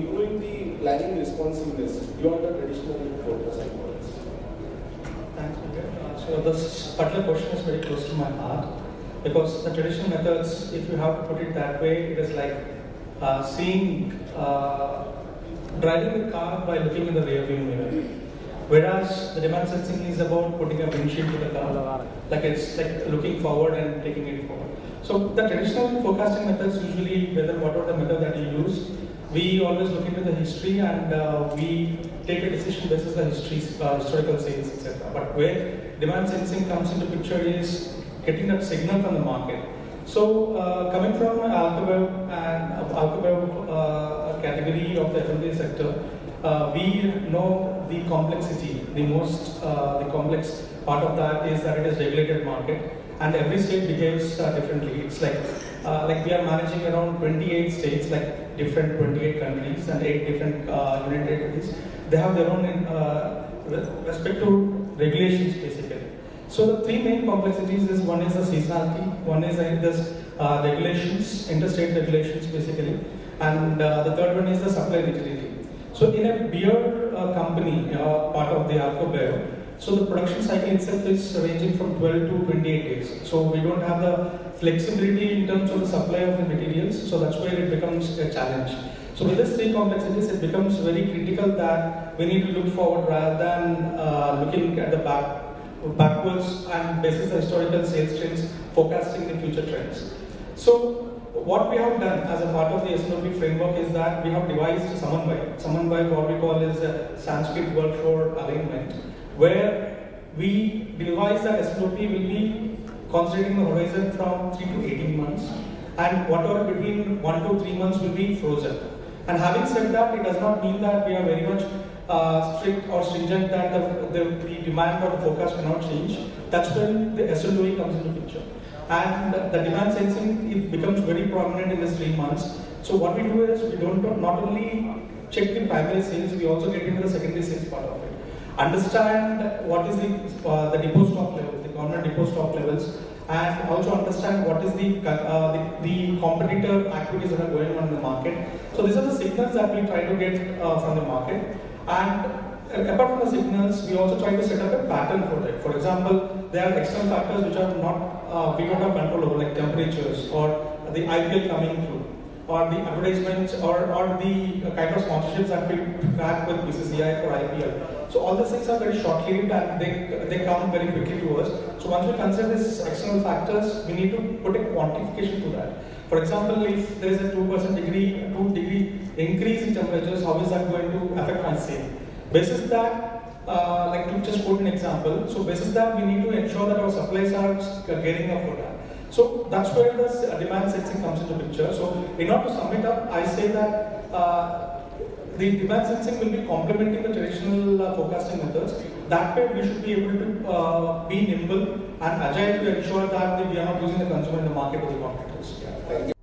improving the planning responsiveness beyond the traditional forecasting models? Thanks, Vijay. So this particular question is very close to my heart because the traditional methods, if you have to put it that way, it is like driving the car by looking in the rear view mirror. Whereas the demand sensing is about putting a windshield to the car, like it's like looking forward and taking it forward. So the traditional forecasting methods usually, whatever the method that you use, we always look into the history and we take a decision based on the historical sales, etc. But where demand sensing comes into picture is getting that signal from the market. So coming from 𝐼𝐬𝐬𝐿 and 𝐼𝐬𝐬𝐿 category of the F&B sector, we know the complexity. The complex part of that is that it is regulated market, and every state behaves differently. It's like we are managing around 28 states, like different 28 countries and 8 different union territories. They have their own respect to regulations, basically. So the three main complexities is one is the seasonality, one is this regulations, interstate regulations, basically, and the third one is the supply rigidity. So in a beer company, part of the 𝐼𝐬𝐬𝐿, so the production cycle itself is ranging from 12 to 28 days. So we don't have the flexibility in terms of the supply of the materials, so that's where it becomes a challenge. So with these three complexities, it becomes very critical that we need to look forward rather than looking at the backwards and basis the historical sales trends, forecasting the future trends. So what we have done as a part of the SNOP framework is that we have devised Samanvay. Samanvay, what we call is a Sanskrit word for alignment, where we devise that SNOP will be considering the horizon from 3 to 18 months, and whatever between 1 to 3 months will be frozen. And having said that, it does not mean that we are very much strict or stringent that the demand or the forecast cannot change. That's when the SLOE comes into picture. And the demand sensing, it becomes very prominent in these 3 months. So what we do is we don't not only check the primary sales, we also get into the secondary sales part of it. Understand what is the depot stock levels, the government depot stock levels, and also understand what is the competitor activities that are going on in the market. So these are the signals that we try to get from the market. And apart from the signals, we also try to set up a pattern for it. For example, there are external factors which are not, we don't have control over, like temperatures or the IPL coming through, or the advertisements, or the kind of sponsorships that we track with BCCI for IPL. So all these things are very short-lived and they come very quickly to us. So once we consider these external factors, we need to put a quantification to that. For example, if there is a 2 degree increase in temperatures, how is that going to affect my sale? Basis that, like to just quote an example, so basis that we need to ensure that our supplies are getting up for that. So that's where the demand sensing comes into picture. So in order to sum it up, I say that the demand sensing will be complementing the traditional forecasting methods. That way we should be able to be nimble and agile to ensure that we are not losing the consumer in the market or the competitors. Thank you.